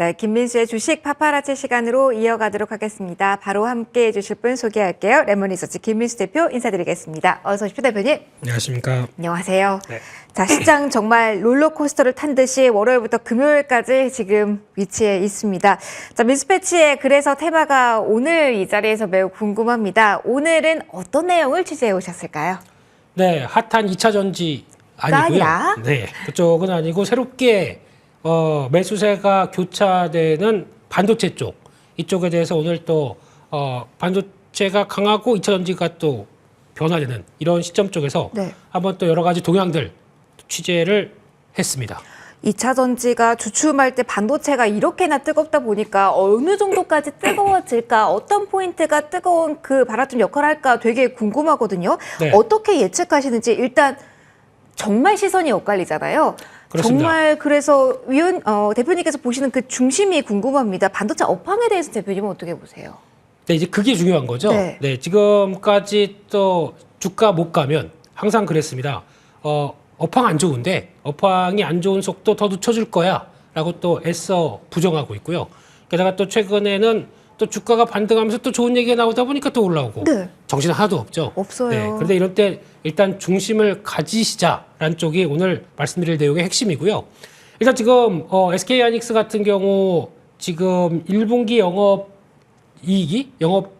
네, 김민수의 주식 파파라치 시간으로 이어가도록 하겠습니다. 바로 함께 해주실 분 소개할게요. 레몬리서치 김민수 대표 인사드리겠습니다. 어서 오십시오, 대표님. 안녕하십니까. 안녕하세요. 네. 자, 시장 정말 롤러코스터를 탄 듯이 월요일부터 금요일까지 지금 위치해 있습니다. 자, 민수패치의 그래서 테마가 오늘 이 자리에서 매우 궁금합니다. 오늘은 어떤 내용을 취재해 오셨을까요? 네, 핫한 2차 전지 아니고요. 아니라? 네, 그쪽은 아니고 새롭게 매수세가 교차되는 반도체 쪽 이쪽에 대해서 오늘 또 반도체가 강하고 2차 전지가 또 변화되는 이런 시점 쪽에서 네. 한번 또 여러 가지 동향들 취재를 했습니다. 2차 전지가 주춤할 때 반도체가 이렇게나 뜨겁다 보니까 어느 정도까지 뜨거워질까, 어떤 포인트가 뜨거운 그 발화점 역할을 할까 되게 궁금하거든요. 네. 어떻게 예측하시는지 일단 정말 시선이 엇갈리잖아요. 그렇습니다. 정말 그래서 대표님께서 보시는 그 중심이 궁금합니다. 반도체 업황에 대해서 대표님은 어떻게 보세요? 네, 이제 그게 중요한 거죠. 네. 네, 지금까지 또 주가 못 가면 항상 그랬습니다. 업황 안 좋은데 업황이 안 좋은 속도 더 늦춰줄 거야라고 또 애써 부정하고 있고요. 게다가 또 최근에는 또 주가가 반등하면서 또 좋은 얘기가 나오다 보니까 또 올라오고 네. 정신 하나도 없죠. 없어요. 네, 그런데 이럴 때 일단 중심을 가지시자라는 쪽이 오늘 말씀드릴 내용의 핵심이고요. 일단 지금 SK하이닉스 같은 경우 지금 1분기 영업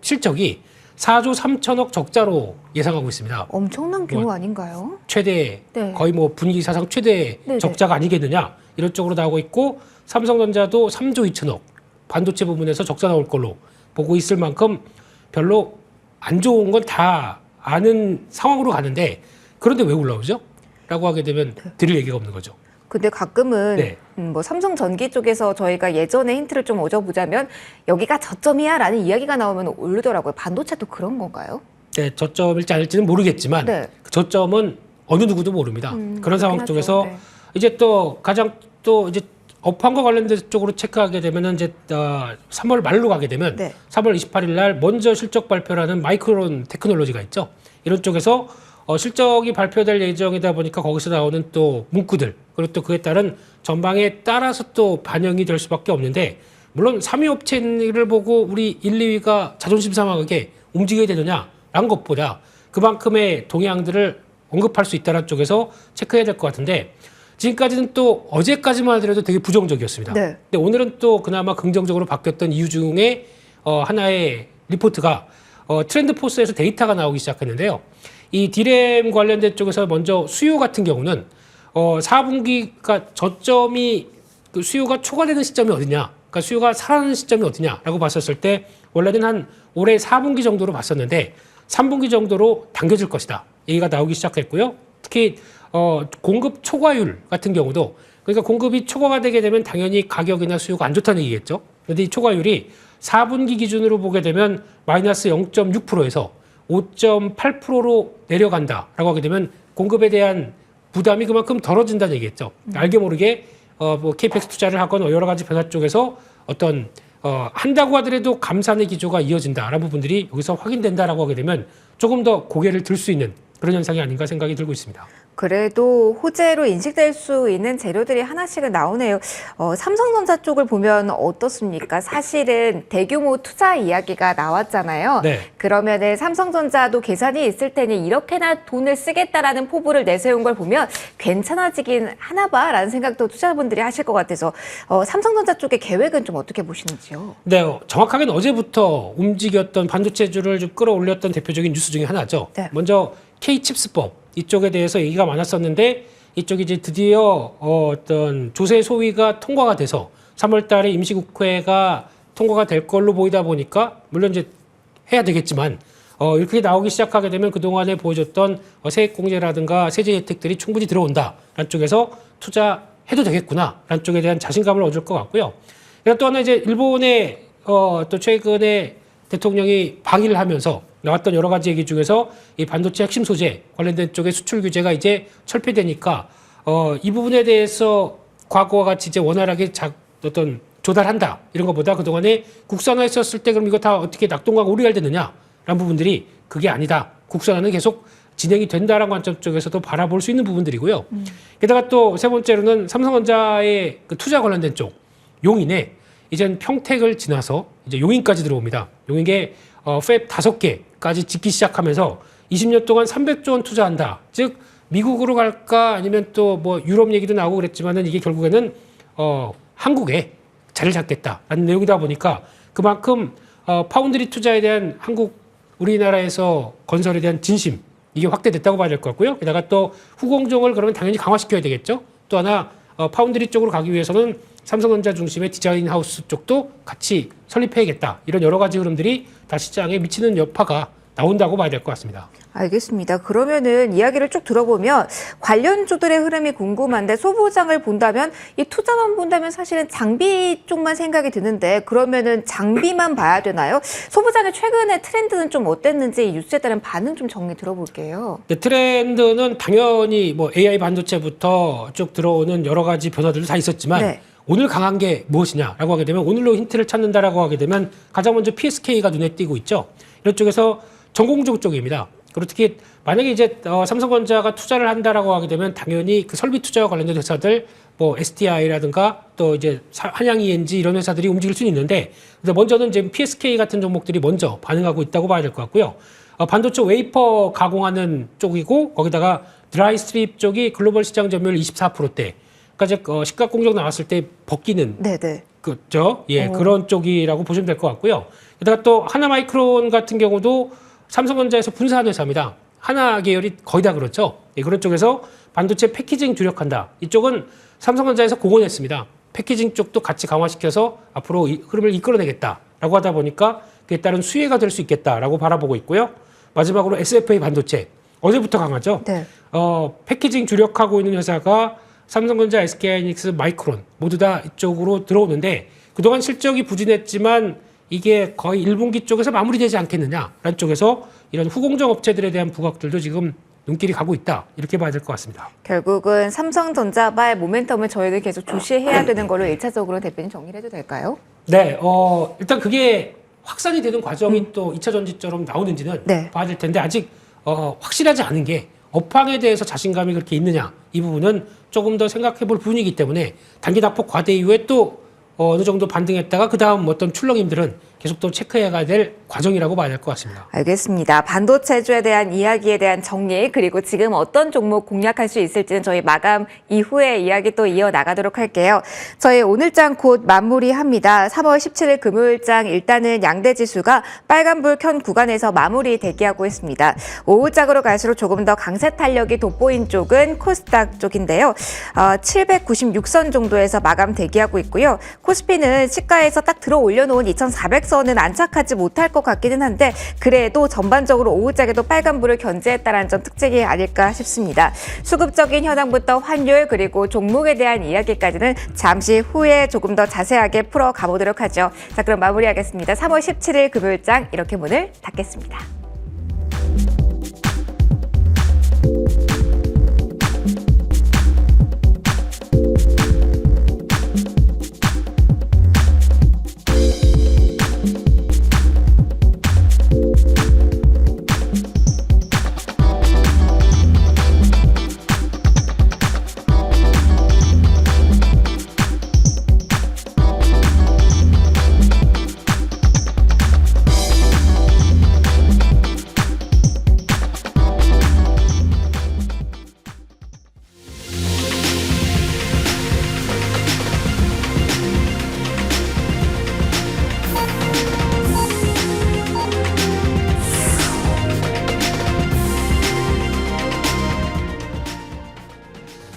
실적이 4조 3천억 적자로 예상하고 있습니다. 엄청난 규모 아닌가요? 최대 네. 거의 뭐 분기 사상 최대 네네. 적자가 아니겠느냐 이런 쪽으로 나오고 있고 삼성전자도 3조 2천억 반도체 부분에서 적자 나올 걸로 보고 있을 만큼 별로 안 좋은 건 다 아는 상황으로 가는데 그런데 왜 올라오죠? 라고 하게 되면 드릴 얘기가 없는 거죠. 근데 가끔은 네. 뭐 삼성전기 쪽에서 저희가 예전에 힌트를 좀 얻어보자면 여기가 저점이야 라는 이야기가 나오면 오르더라고요. 반도체도 그런 건가요? 네, 저점일지 아닐지는 모르겠지만 네. 그 저점은 어느 누구도 모릅니다. 그런 상황 그렇긴 쪽에서 하죠. 네. 이제 또 가장 또 이제 업황과 관련된 쪽으로 체크하게 되면은 이제 3월 말로 가게 되면 네. 3월 28일 날 먼저 실적 발표라는 마이크론 테크놀로지가 있죠. 이런 쪽에서 실적이 발표될 예정이다 보니까 거기서 나오는 또 문구들 그리고 또 그에 따른 전망에 따라서 또 반영이 될 수밖에 없는데 물론 3위 업체를 보고 우리 1, 2위가 자존심 상하게 움직여야 되느냐라는 것보다 그만큼의 동향들을 언급할 수 있다는 쪽에서 체크해야 될 것 같은데 지금까지는 또 어제까지만 하더라도 되게 부정적이었습니다. 네. 근데 오늘은 또 그나마 긍정적으로 바뀌었던 이유 중에 하나의 리포트가 트렌드 포스에서 데이터가 나오기 시작했는데요. 이 디램 관련된 쪽에서 먼저 수요 같은 경우는 4분기가 저점이 그 수요가 초과되는 시점이 어디냐, 그러니까 수요가 살아나는 시점이 어디냐라고 봤었을 때 원래는 한 올해 4분기 정도로 봤었는데 3분기 정도로 당겨질 것이다. 얘기가 나오기 시작했고요. 특히 공급 초과율 같은 경우도 그러니까 공급이 초과가 되게 되면 당연히 가격이나 수요가 안 좋다는 얘기겠죠. 그런데 이 초과율이 4분기 기준으로 보게 되면 마이너스 0.6%에서 5.8%로 내려간다라고 하게 되면 공급에 대한 부담이 그만큼 덜어진다는 얘기겠죠. 알게 모르게 뭐 KPX 투자를 하거나 여러 가지 변화 쪽에서 어떤 한다고 하더라도 감산의 기조가 이어진다라는 부분들이 여기서 확인된다라고 하게 되면 조금 더 고개를 들 수 있는 그런 현상이 아닌가 생각이 들고 있습니다. 그래도 호재로 인식될 수 있는 재료들이 하나씩은 나오네요. 삼성전자 쪽을 보면 어떻습니까? 사실은 대규모 투자 이야기가 나왔잖아요. 네. 그러면은 삼성전자도 계산이 있을 테니 이렇게나 돈을 쓰겠다라는 포부를 내세운 걸 보면 괜찮아지긴 하나 봐라는 생각도 투자분들이 하실 것 같아서 삼성전자 쪽의 계획은 좀 어떻게 보시는지요? 네, 정확하게는 어제부터 움직였던 반도체주를 좀 끌어올렸던 대표적인 뉴스 중에 하나죠. 네. 먼저 K칩스법 이쪽에 대해서 얘기가 많았었는데 이쪽이 이제 드디어 어떤 조세 소위가 통과가 돼서 3월 달에 임시국회가 통과가 될 걸로 보이다 보니까 물론 이제 해야 되겠지만 이렇게 나오기 시작하게 되면 그동안에 보여줬던 세액공제라든가 세제 혜택들이 충분히 들어온다라는 쪽에서 투자해도 되겠구나라는 쪽에 대한 자신감을 얻을 것 같고요. 또 하나 이제 일본의 또 최근에 대통령이 방일을 하면서 나왔던 여러 가지 얘기 중에서 이 반도체 핵심 소재 관련된 쪽의 수출 규제가 이제 철폐되니까 이 부분에 대해서 과거와 같이 이제 원활하게 어떤 조달한다 이런 것보다 그동안에 국산화했었을 때 그럼 이거 다 어떻게 낙동강 오리알 되느냐라는 부분들이 그게 아니다. 국산화는 계속 진행이 된다라는 관점 쪽에서도 바라볼 수 있는 부분들이고요. 게다가 또 세 번째로는 삼성전자의 그 투자 관련된 쪽 용인에 이젠 평택을 지나서 이제 용인까지 들어옵니다. 용인에 팹 5개까지 짓기 시작하면서 20년 동안 300조 원 투자한다. 즉 미국으로 갈까 아니면 또 뭐 유럽 얘기도 나오고 그랬지만은 이게 결국에는 한국에 자리를 잡겠다라는 내용이다 보니까 그만큼 파운드리 투자에 대한 우리나라에서 건설에 대한 진심 이게 확대됐다고 봐야 될 것 같고요. 게다가 또 후공정을 그러면 당연히 강화시켜야 되겠죠. 또 하나 파운드리 쪽으로 가기 위해서는 삼성전자 중심의 디자인 하우스 쪽도 같이 설립해야겠다. 이런 여러 가지 흐름들이 다 시장에 미치는 여파가 나온다고 봐야 될 것 같습니다. 알겠습니다. 그러면은 이야기를 쭉 들어보면 관련주들의 흐름이 궁금한데 소부장을 본다면 이 투자만 본다면 사실은 장비 쪽만 생각이 드는데 그러면은 장비만 봐야 되나요? 소부장의 최근의 트렌드는 좀 어땠는지 이 뉴스에 따른 반응 좀 정리 들어볼게요. 네, 트렌드는 당연히 뭐 AI 반도체부터 쭉 들어오는 여러 가지 변화들도 다 있었지만 네. 오늘 강한 게 무엇이냐라고 하게 되면 오늘로 힌트를 찾는다라고 하게 되면 가장 먼저 PSK가 눈에 띄고 있죠. 이런 쪽에서 전공정 쪽입니다. 그리고 특히 만약에 이제 삼성전자가 투자를 한다라고 하게 되면 당연히 그 설비 투자와 관련된 회사들 뭐 STI라든가 또 이제 한양 ENG 이런 회사들이 움직일 수는 있는데 먼저는 이제 PSK 같은 종목들이 먼저 반응하고 있다고 봐야 될 것 같고요. 반도체 웨이퍼 가공하는 쪽이고 거기다가 드라이 스트립 쪽이 글로벌 시장 점유율 24%대. 그러니까 이제 시가 공정 나왔을 때 벗기는 네네. 그죠? 예, 그런 쪽이라고 보시면 될 것 같고요. 게다가 또 하나마이크론 같은 경우도 삼성전자에서 분사한 회사입니다. 하나 계열이 거의 다 그렇죠. 예, 그런 쪽에서 반도체 패키징 주력한다. 이쪽은 삼성전자에서 공언했습니다. 패키징 쪽도 같이 강화시켜서 앞으로 흐름을 이끌어내겠다라고 하다 보니까 그에 따른 수혜가 될 수 있겠다라고 바라보고 있고요. 마지막으로 SFA 반도체. 어제부터 강하죠. 네. 패키징 주력하고 있는 회사가 삼성전자, SK하이닉스, 마이크론 모두 다 이쪽으로 들어오는데 그동안 실적이 부진했지만 이게 거의 1분기 쪽에서 마무리되지 않겠느냐라는 쪽에서 이런 후공정 업체들에 대한 부각들도 지금 눈길이 가고 있다. 이렇게 봐야 될 것 같습니다. 결국은 삼성전자발 모멘텀을 저희는 계속 주시해야 되는 걸로 1차적으로 대표님 정리를 해도 될까요? 네, 일단 그게 확산이 되는 과정이 또 2차 전지처럼 나오는지는 네. 봐야 될 텐데 아직 확실하지 않은 게 업황에 대해서 자신감이 그렇게 있느냐 이 부분은 조금 더 생각해 볼 부분이기 때문에 단기 낙폭 과대 이후에 또 어느 정도 반등했다가 그 다음 어떤 출렁임들은 계속 또 체크해야 될 과정이라고 봐야 될 것 같습니다. 알겠습니다. 반도체주에 대한 이야기에 대한 정리 그리고 지금 어떤 종목 공략할 수 있을지는 저희 마감 이후에 이야기 또 이어나가도록 할게요. 저희 오늘장 곧 마무리합니다. 3월 17일 금요일장 일단은 양대지수가 빨간불 켠 구간에서 마무리 대기하고 있습니다. 오후장으로 갈수록 조금 더 강세 탄력이 돋보인 쪽은 코스닥 쪽인데요. 796선 정도에서 마감 대기하고 있고요. 코스피는 시가에서 딱 들어 올려놓은 2400선은 안착하지 못할 것 같기는 한데 그래도 전반적으로 오후장에도 빨간불을 견제했다는 점 특징이 아닐까 싶습니다. 수급적인 현황부터 환율 그리고 종목에 대한 이야기까지는 잠시 후에 조금 더 자세하게 풀어가 보도록 하죠. 자, 그럼 마무리하겠습니다. 3월 17일 금요일장 이렇게 문을 닫겠습니다.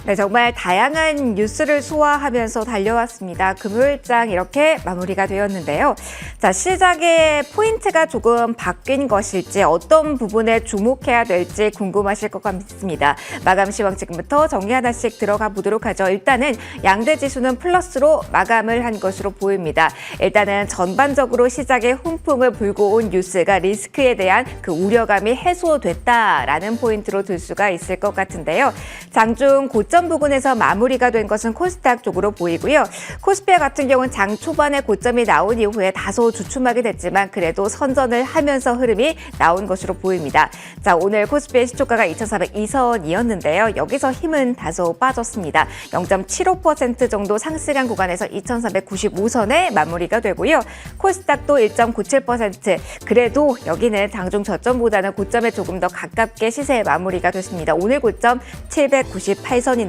네, 정말 다양한 뉴스를 소화하면서 달려왔습니다. 금요일장 이렇게 마무리가 되었는데요. 자, 시작의 포인트가 조금 바뀐 것일지 어떤 부분에 주목해야 될지 궁금하실 것 같습니다. 마감 시황 지금부터 정리 하나씩 들어가 보도록 하죠. 일단은 양대 지수는 플러스로 마감을 한 것으로 보입니다. 일단은 전반적으로 시작에 훈풍을 불고 온 뉴스가 리스크에 대한 그 우려감이 해소됐다라는 포인트로 들 수가 있을 것 같은데요. 장중 고점 고점 부근에서 마무리가 된 것은 코스닥 쪽으로 보이고요. 코스피 같은 경우는 장 초반에 고점이 나온 이후에 다소 주춤하게 됐지만 그래도 선전을 하면서 흐름이 나온 것으로 보입니다. 자, 오늘 코스피의 시초가가 2,402선이었는데요. 여기서 힘은 다소 빠졌습니다. 0.75% 정도 상승한 구간에서 2,495선에 마무리가 되고요. 코스닥도 1.97%. 그래도 여기는 장중 저점보다는 고점에 조금 더 가깝게 시세에 마무리가 됐습니다. 오늘 고점 798선인데요.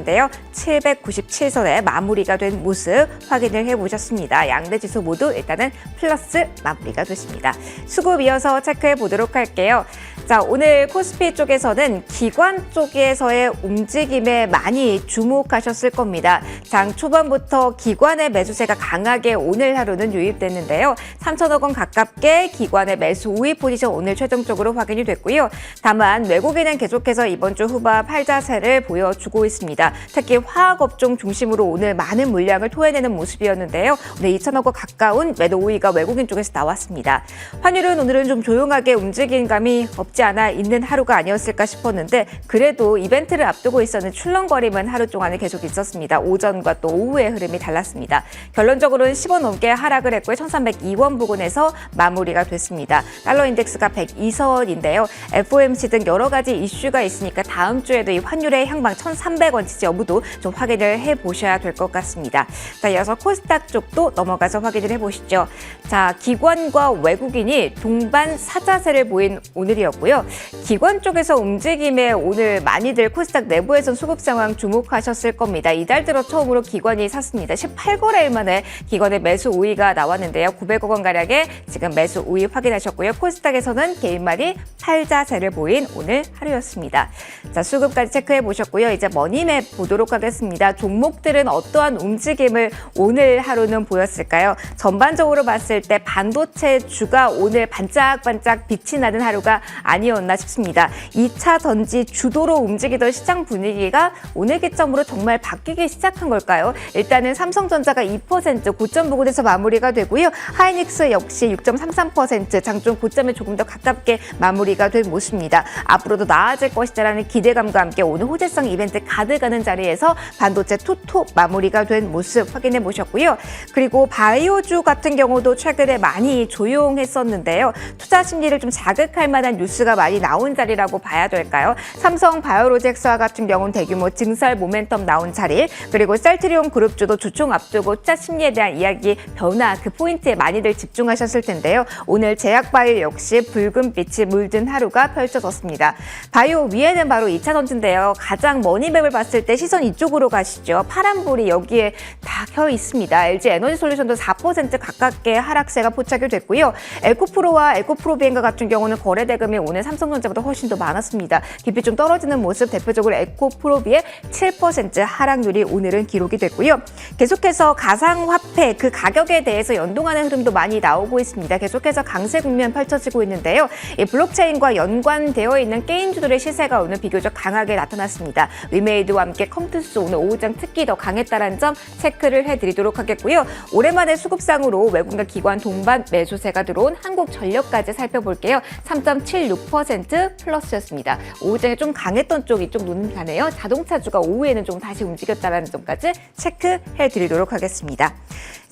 797선에 마무리가 된 모습 확인을 해보셨습니다. 양대 지수 모두 일단은 플러스 마무리가 됐습니다. 수급 이어서 체크해 보도록 할게요. 자, 오늘 코스피 쪽에서는 기관 쪽에서의 움직임에 많이 주목하셨을 겁니다. 장 초반부터 기관의 매수세가 강하게 오늘 하루는 유입됐는데요. 3천억 원 가깝게 기관의 매수 우위 포지션 오늘 최종적으로 확인이 됐고요. 다만 외국인은 계속해서 이번 주 후반 팔자세를 보여주고 있습니다. 특히 화학업종 중심으로 오늘 많은 물량을 토해내는 모습이었는데요. 오늘 2천억 원 가까운 매도 우위가 외국인 쪽에서 나왔습니다. 환율은 오늘은 좀 조용하게 움직인 감이 없지 않아 있는 하루가 아니었을까 싶었는데 그래도 이벤트를 앞두고 있었는 출렁거림은 하루 동안에 계속 있었습니다. 오전과 또 오후의 흐름이 달랐습니다. 결론적으로는 10원 넘게 하락을 했고요. 1,302원 부근에서 마무리가 됐습니다. 달러 인덱스가 102선인데요. FOMC 등 여러 가지 이슈가 있으니까 다음 주에도 이 환율의 향방 1,300원 지지 여부도 좀 확인을 해보셔야 될 것 같습니다. 자, 이어서 코스닥 쪽도 넘어가서 확인을 해보시죠. 자, 기관과 외국인이 동반 사자세를 보인 오늘이었고요. 기관 쪽에서 움직임에 오늘 많이들 코스닥 내부에선 수급 상황 주목하셨을 겁니다. 이달 들어 처음으로 기관이 샀습니다. 18거래일 만에 기관의 매수 우위가 나왔는데요. 900억 원가량의 지금 매수 우위 확인하셨고요. 코스닥에서는 개인말이 팔자세를 보인 오늘 하루였습니다. 자, 수급까지 체크해 보셨고요. 이제 머니맵 보도록 하겠습니다. 종목들은 어떠한 움직임을 오늘 하루는 보였을까요? 전반적으로 봤을 때 반도체 주가 오늘 반짝반짝 빛이 나는 하루가 아니었나 싶습니다. 2차 전지 주도로 움직이던 시장 분위기가 오늘 기점으로 정말 바뀌기 시작한 걸까요? 일단은 삼성전자가 2% 고점 부근에서 마무리가 되고요. 하이닉스 역시 6.33% 장중 고점에 조금 더 가깝게 마무리가 된 모습입니다. 앞으로도 나아질 것이다라는 기대감과 함께 오늘 호재성 이벤트 가득하는 자리에서 반도체 톡톡 마무리가 된 모습 확인해 보셨고요. 그리고 바이오주 같은 경우도 최근에 많이 조용했었는데요. 투자 심리를 좀 자극할 만한 뉴스가 많이 나온 자리라고 봐야 될까요? 삼성 바이오로직스와 같은 경우는 대규모 증설 모멘텀 나온 자리, 그리고 셀트리온 그룹주도 주총 앞두고 투자 심리에 대한 이야기 변화 그 포인트에 많이들 집중하셨을 텐데요. 오늘 제약바이오 역시 붉은 빛이 물든 하루가 펼쳐졌습니다. 바이오 위에는 바로 2차 전지인데요. 가장 머니맵을 봤을 때 시선 이쪽으로 가시죠. 파란불이 여기에 다 켜 있습니다. LG 에너지솔루션도 4% 가깝게 하락세가 포착이 됐고요. 에코프로와 에코프로비엔과 같은 경우는 거래 대금이 오늘 삼성전자보다 훨씬 더 많았습니다. 깊이 좀 떨어지는 모습, 대표적으로 에코프로비의 7% 하락률이 오늘은 기록이 됐고요. 계속해서 가상화폐 그 가격에 대해서 연동하는 흐름도 많이 나오고 있습니다. 계속해서 강세 국면 펼쳐지고 있는데요. 이 블록체인과 연관되어 있는 게임주들의 시세가 오늘 비교적 강하게 나타났습니다. 위메이드와 함께 컴투스 오늘 오후장 특히 더 강했다는 점 체크를 해드리도록 하겠고요. 오랜만에 수급상으로 외국인과 기관 동반 매수세가 들어온 한국전력까지 살펴볼게요. 3.76% 플러스였습니다. 오후장에 좀 강했던 쪽 이쪽 눈이 가네요. 자동차주가 오후에는 좀 다시 움직였다는 점까지 체크해드리도록 하겠습니다.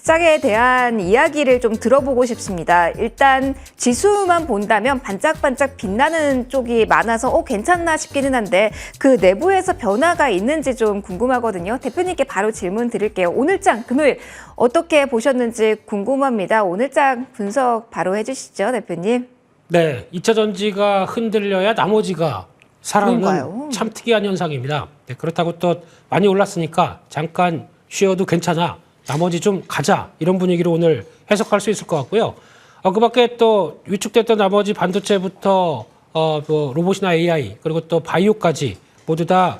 시장에 대한 이야기를 좀 들어보고 싶습니다. 일단 지수만 본다면 반짝반짝 빛나는 쪽이 많아서 괜찮나 싶기는 한데 그 내부에서 변화가 있는지 좀 궁금하거든요. 대표님께 바로 질문 드릴게요. 오늘장 금요일 어떻게 보셨는지 궁금합니다. 오늘장 분석 바로 해주시죠, 대표님. 네, 2차 전지가 흔들려야 나머지가 살아나는 그런가요? 참 특이한 현상입니다. 네, 그렇다고 또 많이 올랐으니까 잠깐 쉬어도 괜찮아. 나머지 좀 가자. 이런 분위기로 오늘 해석할 수 있을 것 같고요. 그 밖에 또 위축됐던 나머지 반도체부터 뭐 로봇이나 AI 그리고 또 바이오까지 모두 다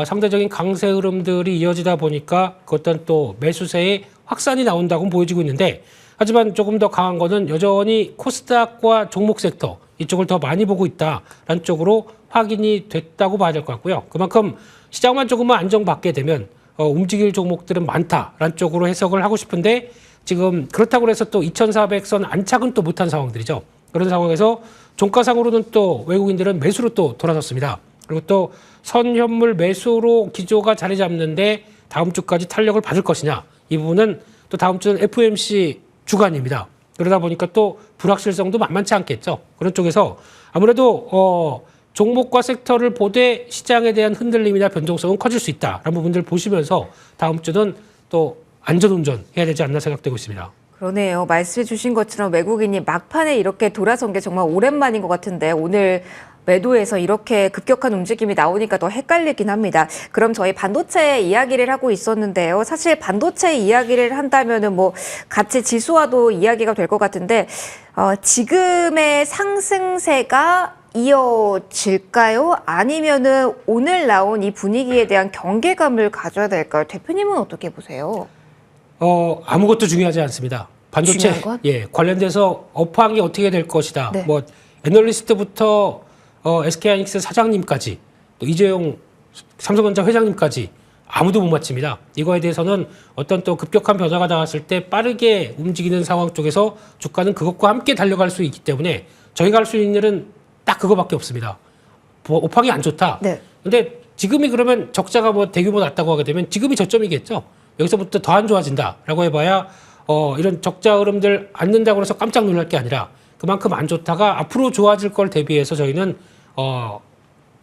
상대적인 강세 흐름들이 이어지다 보니까 그 어떤 또 매수세의 확산이 나온다고 보여지고 있는데 하지만 조금 더 강한 거는 여전히 코스닥과 종목 섹터 이쪽을 더 많이 보고 있다라는 쪽으로 확인이 됐다고 봐야 될 것 같고요. 그만큼 시장만 조금만 안정받게 되면 움직일 종목들은 많다라는 쪽으로 해석을 하고 싶은데 지금 그렇다고 해서 또 2,400선 안착은 또 못한 상황들이죠. 그런 상황에서 종가상으로는 또 외국인들은 매수로 또 돌아섰습니다. 그리고 또 선현물 매수로 기조가 자리 잡는데 다음 주까지 탄력을 받을 것이냐. 이 부분은 또 다음 주는 FOMC 주간입니다. 그러다 보니까 또 불확실성도 만만치 않겠죠. 그런 쪽에서 아무래도 종목과 섹터를 보되 시장에 대한 흔들림이나 변동성은 커질 수 있다라는 부분들을 보시면서 다음 주는 또 안전운전 해야 되지 않나 생각되고 있습니다. 그러네요. 말씀해 주신 것처럼 외국인이 막판에 이렇게 돌아선 게 정말 오랜만인 것 같은데 오늘 매도에서 이렇게 급격한 움직임이 나오니까 더 헷갈리긴 합니다. 그럼 저희 반도체 이야기를 하고 있었는데요. 사실 반도체 이야기를 한다면은 뭐 같이 지수와도 이야기가 될 것 같은데 지금의 상승세가 이어질까요? 아니면은 오늘 나온 이 분위기에 대한 경계감을 가져야 될까요? 대표님은 어떻게 보세요? 아무것도 중요하지 않습니다. 반도체 중요한 건? 관련돼서 업황이 어떻게 될 것이다. 네. 뭐 애널리스트부터 SK하이닉스 사장님까지 또 이재용 삼성전자 회장님까지 아무도 못 맞춥니다. 이거에 대해서는 어떤 또 급격한 변화가 나왔을 때 빠르게 움직이는 상황 쪽에서 주가는 그것과 함께 달려갈 수 있기 때문에 저희가 할 수 있는 일은 딱 그거밖에 없습니다. 업황이 안 좋다. 네. 근데 지금이 그러면 적자가 뭐 대규모 났다고 하게 되면 지금이 저점이겠죠. 여기서부터 더 안 좋아진다라고 해봐야 이런 적자 흐름들 앉는다고 해서 깜짝 놀랄 게 아니라 그만큼 안 좋다가 앞으로 좋아질 걸 대비해서 저희는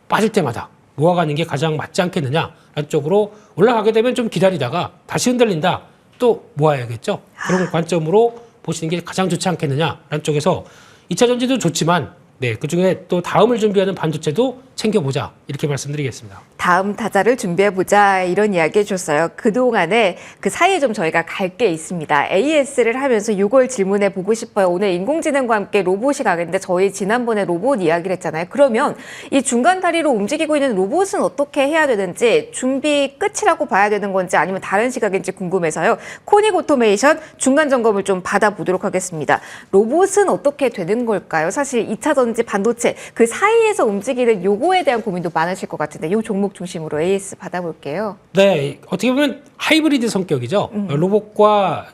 빠질 때마다 모아가는 게 가장 맞지 않겠느냐라는 쪽으로 올라가게 되면 좀 기다리다가 다시 흔들린다 또 모아야겠죠. 그런 관점으로 보시는 게 가장 좋지 않겠느냐라는 쪽에서 2차 전지도 좋지만 네, 그중에 또 다음을 준비하는 반도체도 챙겨보자 이렇게 말씀드리겠습니다. 다음 타자를 준비해보자 이런 이야기 해줬어요. 그동안에 그 사이에 좀 저희가 갈 게 있습니다. AS를 하면서 이걸 질문해 보고 싶어요. 오늘 인공지능과 함께 로봇이 가겠는데 저희 지난번에 로봇 이야기를 했잖아요. 그러면 이 중간 다리로 움직이고 있는 로봇은 어떻게 해야 되는지 준비 끝이라고 봐야 되는 건지 아니면 다른 시각인지 궁금해서요. 코닉 오토메이션 중간 점검을 좀 받아보도록 하겠습니다. 로봇은 어떻게 되는 걸까요? 사실 2차 전지 반도체 그 사이에서 움직이는 요거에 대한 고민도 많으실 것 같은데 요 종목 중심으로 AS 받아볼게요. 네, 어떻게 보면 하이브리드 성격이죠. 로봇과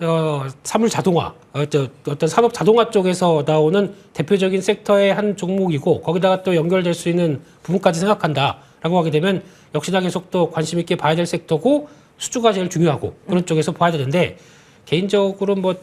사물 자동화, 어떤 산업 자동화 쪽에서 나오는 대표적인 섹터의 한 종목이고 거기다가 또 연결될 수 있는 부분까지 생각한다라고 하게 되면 역시나 계속 또 관심 있게 봐야 될 섹터고 수주가 제일 중요하고 그런 쪽에서 봐야 되는데 개인적으로 뭐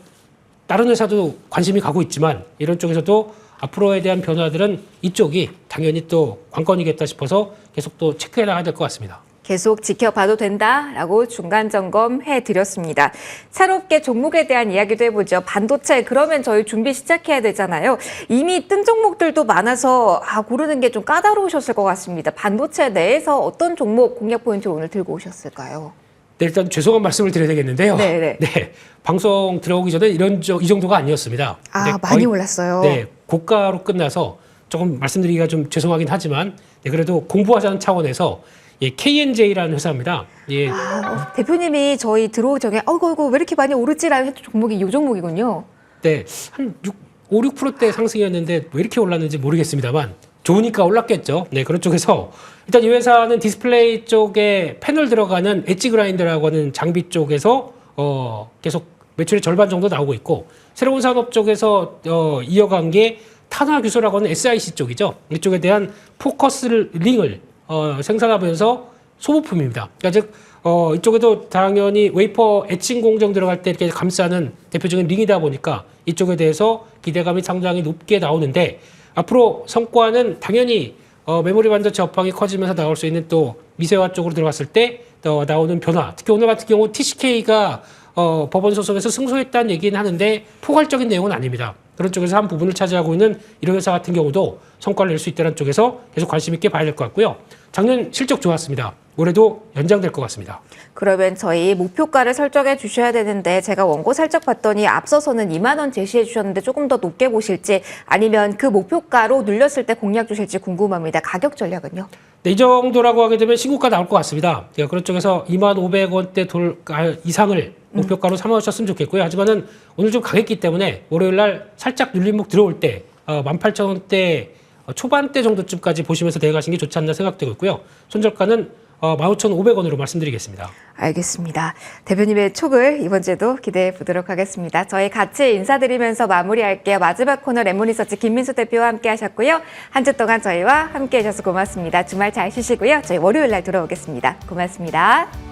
다른 회사도 관심이 가고 있지만 이런 쪽에서도 앞으로에 대한 변화들은 이쪽이 당연히 또 관건이겠다 싶어서 계속 또 체크해 나가야 될 것 같습니다. 계속 지켜봐도 된다라고 중간 점검해 드렸습니다. 새롭게 종목에 대한 이야기도 해보죠. 반도체 그러면 저희 준비 시작해야 되잖아요. 이미 뜬 종목들도 많아서 고르는 게 좀 까다로우셨을 것 같습니다. 반도체 내에서 어떤 종목 공략 포인트 오늘 들고 오셨을까요? 네, 일단 죄송한 말씀을 드려야 되겠는데요. 네네. 네, 방송 들어오기 전에 이 정도가 아니었습니다. 근데 많이 올랐어요. 네, 고가로 끝나서 조금 말씀드리기가 좀 죄송하긴 하지만 네, 그래도 공부하자는 차원에서 KNJ라는 회사입니다. 예. 대표님이 저희 들어오기 전에 어이구 왜 이렇게 많이 오르지라는 했던 종목이 이 종목이군요. 네, 한 5, 6%대 상승이었는데 왜 이렇게 올랐는지 모르겠습니다만 좋으니까 올랐겠죠. 네, 그런 쪽에서 일단 이 회사는 디스플레이 쪽에 패널 들어가는 엣지 그라인더라고 하는 장비 쪽에서 계속 매출의 절반 정도 나오고 있고 새로운 산업 쪽에서 이어간 게 탄화규소라고 하는 SiC 쪽이죠. 이쪽에 대한 포커스 링을 생산하면서 소모품입니다. 그러니까 즉 이쪽에도 당연히 웨이퍼 에칭 공정 들어갈 때 이렇게 감싸는 대표적인 링이다 보니까 이쪽에 대해서 기대감이 상당히 높게 나오는데 앞으로 성과는 당연히 메모리 반도체 업황이 커지면서 나올 수 있는 또 미세화 쪽으로 들어갔을 때 나오는 변화. 특히 오늘 같은 경우 TCK가 법원 소송에서 승소했다는 얘기는 하는데 포괄적인 내용은 아닙니다. 그런 쪽에서 한 부분을 차지하고 있는 이런 회사 같은 경우도 성과를 낼 수 있다는 쪽에서 계속 관심 있게 봐야 될 것 같고요. 작년 실적 좋았습니다. 올해도 연장될 것 같습니다. 그러면 저희 목표가를 설정해 주셔야 되는데 제가 원고 살짝 봤더니 앞서서는 2만 원 제시해 주셨는데 조금 더 높게 보실지 아니면 그 목표가로 눌렸을 때 공략 주실지 궁금합니다. 가격 전략은요? 네, 이 정도라고 하게 되면 신고가 나올 것 같습니다. 그런 쪽에서 25,500원대 이상을 목표가로 삼아주셨으면 좋겠고요. 하지만은 오늘 좀 강했기 때문에 월요일 날 살짝 눌림목 들어올 때 18,000원대 초반대 정도쯤까지 보시면서 대응하시는 게 좋지 않나 생각되고 있고요. 손절가는 15,500원으로 말씀드리겠습니다. 알겠습니다. 대표님의 촉을 이번 주에도 기대해 보도록 하겠습니다. 저희 같이 인사드리면서 마무리할게요. 마지막 코너 랩몬리서치 김민수 대표와 함께 하셨고요. 한 주 동안 저희와 함께 해주셔서 고맙습니다. 주말 잘 쉬시고요. 저희 월요일 날 돌아오겠습니다. 고맙습니다.